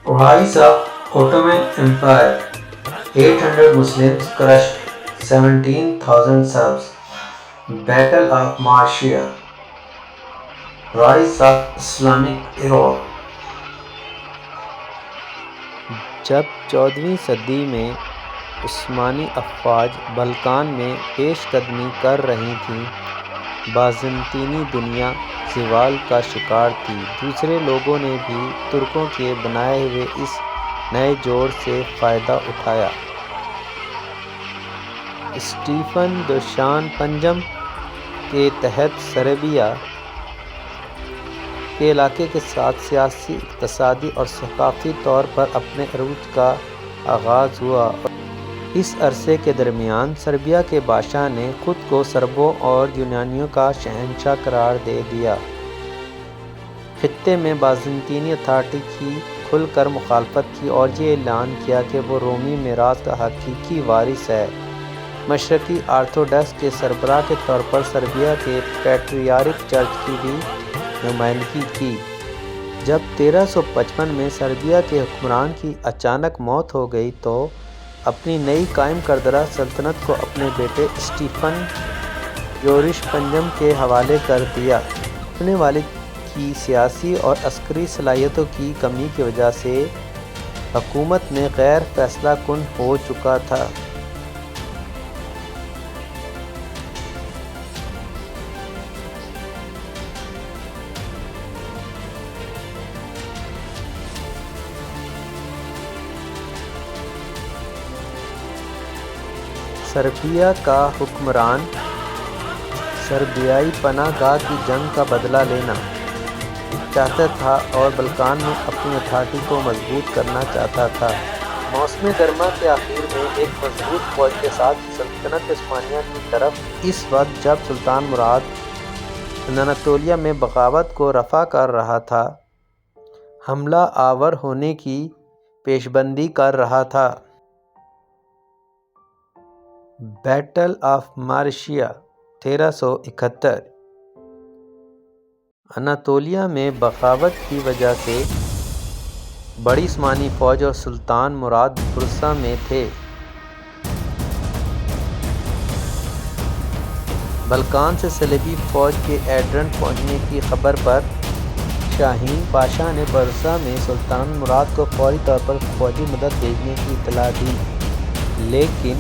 Rise of Ottoman Empire. 800 Muslims crushed 17,000 Serbs. Battle of Marcia. Rise of Islamic Era. جب 14ویں صدی میں عثمانی افواج بلقان میں پیش قدمی کر رہی تھیں، بازنطینی دنیا زوال کا شکار تھی۔ دوسرے لوگوں نے بھی ترکوں کے بنائے ہوئے اس نئے جوڑ سے فائدہ اٹھایا۔ اسٹیفن دوشان پنجم کے تحت سربیا کے علاقے کے ساتھ سیاسی، اقتصادی اور ثقافتی طور پر اپنے عروج کا آغاز ہوا۔ اس عرصے کے درمیان سربیا کے بادشاہ نے خود کو سربوں اور یونانیوں کا شہنشاہ قرار دے دیا۔ خطے میں بازنطینی اتھارٹی کی کھل کر مخالفت کی اور یہ اعلان کیا کہ وہ رومی میراث کا حقیقی وارث ہے۔ مشرقی آرتھوڈاکس کے سربراہ کے طور پر سربیا کے پیٹریارک چرچ کی بھی نمائندگی کی۔ جب 1355 میں سربیا کے حکمران کی اچانک موت ہو گئی تو اپنی نئی قائم کردہ سلطنت کو اپنے بیٹے اسٹیفن یورش پنجم کے حوالے کر دیا۔ اپنے والد کی سیاسی اور عسکری صلاحیتوں کی کمی کی وجہ سے حکومت میں غیر فیصلہ کن ہو چکا تھا۔ سربیا کا حکمران سربیائی پناہ گاہ کی جنگ کا بدلہ لینا چاہتا تھا اور بلقان میں اپنی اتھارٹی کو مضبوط کرنا چاہتا تھا۔ موسم گرما کے آخر میں ایک مضبوط فوج کے ساتھ سلطنت عثمانیہ کی طرف اس وقت جب سلطان مراد اناطولیہ میں بغاوت کو رفع کر رہا تھا، حملہ آور ہونے کی پیشبندی کر رہا تھا۔ Battle of مارشیا 1371۔ اناطولیہ میں بغاوت کی وجہ سے بڑی عثمانی فوج اور سلطان مراد برسا میں تھے۔ بلقان سے صلیبی فوج کے ایڈرن پہنچنے کی خبر پر شاہین پاشا نے برسا میں سلطان مراد کو فوری طور پر فوجی مدد بھیجنے کی اطلاع دی، لیکن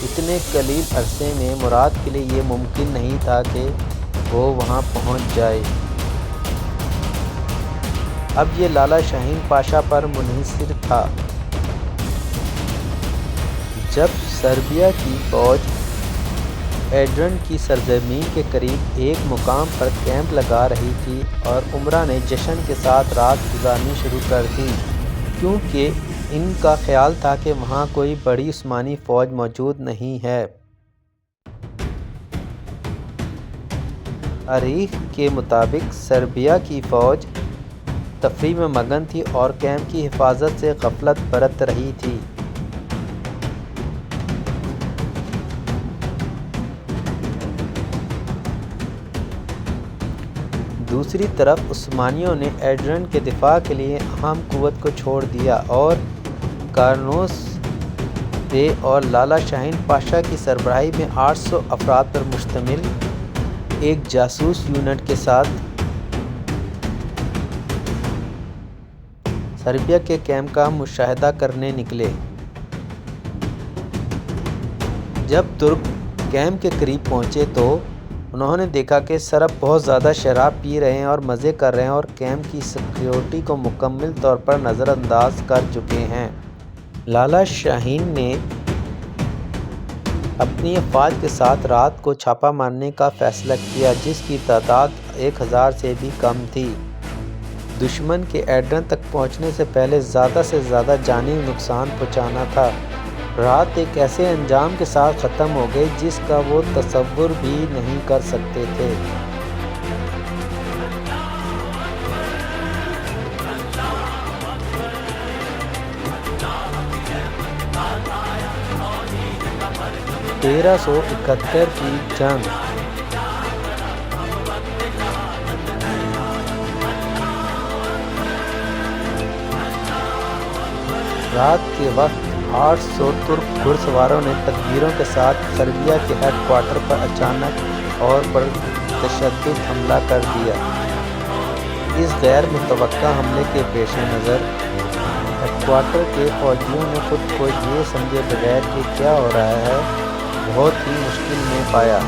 اتنے قلیل عرصے میں مراد کے لیے یہ ممکن نہیں تھا کہ وہ وہاں پہنچ جائے۔ اب یہ لالا شاہین پاشا پر منحصر تھا۔ جب سربیا کی فوج ایڈرن کی سرزمین کے قریب ایک مقام پر کیمپ لگا رہی تھی اور امرا نے جشن کے ساتھ رات گزارنی شروع کر دی، کیونکہ ان کا خیال تھا کہ وہاں کوئی بڑی عثمانی فوج موجود نہیں ہے۔ تاریخ کے مطابق سربیا کی فوج تفریح میں مگن تھی اور کیمپ کی حفاظت سے غفلت برت رہی تھی۔ دوسری طرف عثمانیوں نے ایڈرن کے دفاع کے لیے اہم قوت کو چھوڑ دیا اور کارنوس بے اور لالا شاہین پاشا کی سربراہی میں 800 افراد پر مشتمل ایک جاسوس یونٹ کے ساتھ سربیا کے کیمپ کا مشاہدہ کرنے نکلے۔ جب ترک کیمپ کے قریب پہنچے تو انہوں نے دیکھا کہ سرب بہت زیادہ شراب پی رہے ہیں اور مزے کر رہے ہیں اور کیمپ کی سیکیورٹی کو مکمل طور پر نظر انداز کر چکے ہیں۔ لالا شاہین نے اپنی افواج کے ساتھ رات کو چھاپہ مارنے کا فیصلہ کیا، جس کی تعداد 1000 سے بھی کم تھی۔ دشمن کے ایڈرن تک پہنچنے سے پہلے زیادہ سے زیادہ جانی نقصان پہنچانا تھا۔ رات ایک ایسے انجام کے ساتھ ختم ہو گئی جس کا وہ تصور بھی نہیں کر سکتے تھے۔ کی جنگ۔ رات کے وقت 800 ترک گھڑ سواروں نے تکبیروں کے ساتھ سربیا کے ہیڈ کوارٹر پر اچانک اور پرتشدد حملہ کر دیا۔ اس غیر متوقع حملے کے پیش نظر ہیڈ کوارٹر کے فوجیوں نے خود کو یہ سمجھے بغیر کہ کیا ہو رہا ہے بہت ہی مشکل میں پایا۔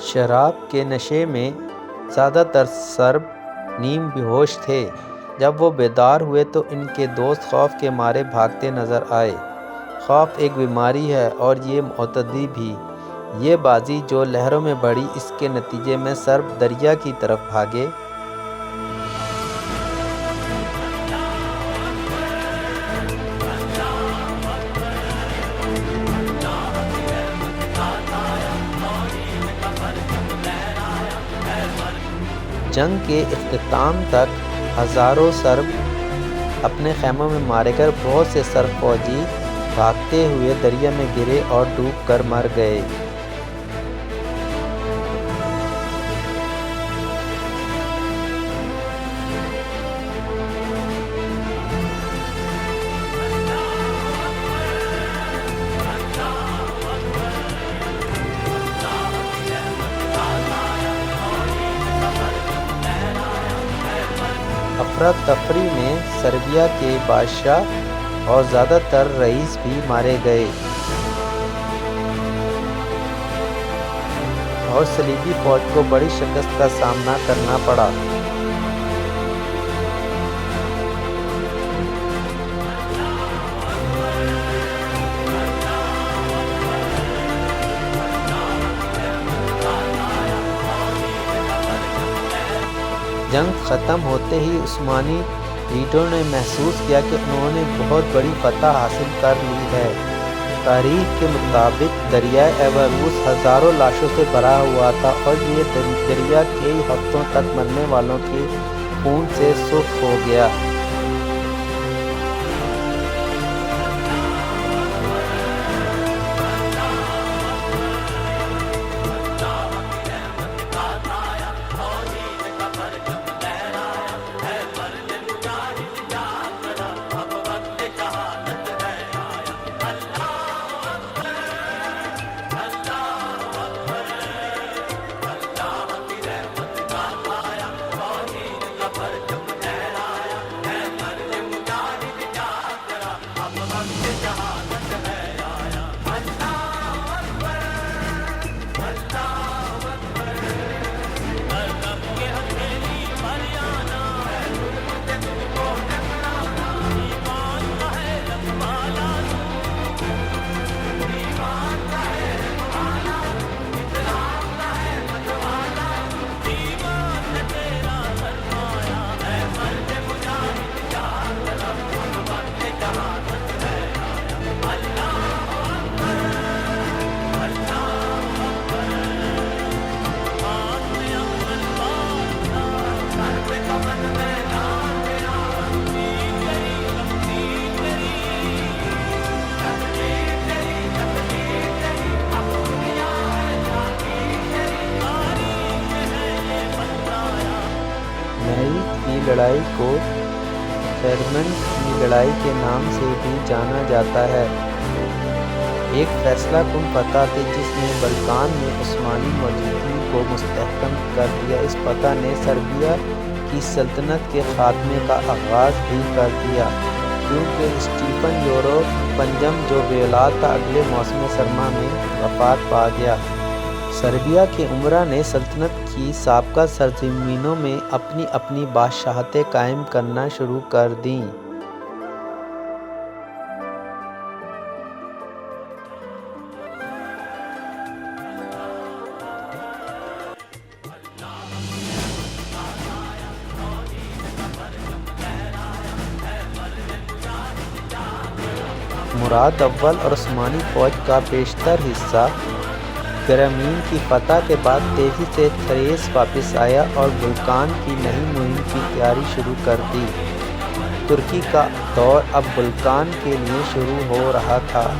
شراب کے نشے میں زیادہ تر سرب نیم بیہوش تھے۔ جب وہ بیدار ہوئے تو ان کے دوست خوف کے مارے بھاگتے نظر آئے۔ خوف ایک بیماری ہے اور یہ معتدی بھی۔ یہ بازی جو لہروں میں بڑھی، اس کے نتیجے میں سرب دریا کی طرف بھاگے۔ جنگ کے اختتام تک ہزاروں سرب اپنے خیموں میں مارے گئے، بہت سے سرب فوجی بھاگتے ہوئے دریا میں گرے اور ڈوب کر مر گئے۔ افراتفری میں سربیا کے بادشاہ اور زیادہ تر رئیس بھی مارے گئے اور صلیبی فوج کو بڑی شکست کا سامنا کرنا پڑا۔ جنگ ختم ہوتے ہی عثمانی لیڈروں نے محسوس کیا کہ انہوں نے بہت بڑی فتح حاصل کر لی ہے۔ تاریخ کے مطابق دریائے ایوروس ہزاروں لاشوں سے بھرا ہوا تھا اور یہ دریا کئی ہفتوں تک مرنے والوں کے خون سے سرخ ہو گیا۔ لڑائی کو خیرمن کی لڑائی کے نام سے بھی جانا جاتا ہے۔ ایک فیصلہ کن فتح تھی جس نے بلقان میں عثمانی موجودگی کو مستحکم کر دیا۔ اس فتح نے سربیا کی سلطنت کے خاتمے کا آغاز بھی کر دیا، کیونکہ اسٹیفن یورو پنجم جو بے اولاد تھا اگلے موسم سرما میں وفات پا گیا۔ سربیا کے امراء نے سلطنت کی سابقہ سرزمینوں میں اپنی اپنی بادشاہتیں قائم کرنا شروع کر دیں۔ مراد اول اور عثمانی فوج کا بیشتر حصہ گرامین کی فتح کے بعد تیزی سے تھریس واپس آیا اور بلقان کی نئی مہم کی تیاری شروع کر دی۔ ترکی کا دور اب بلقان کے لیے شروع ہو رہا تھا۔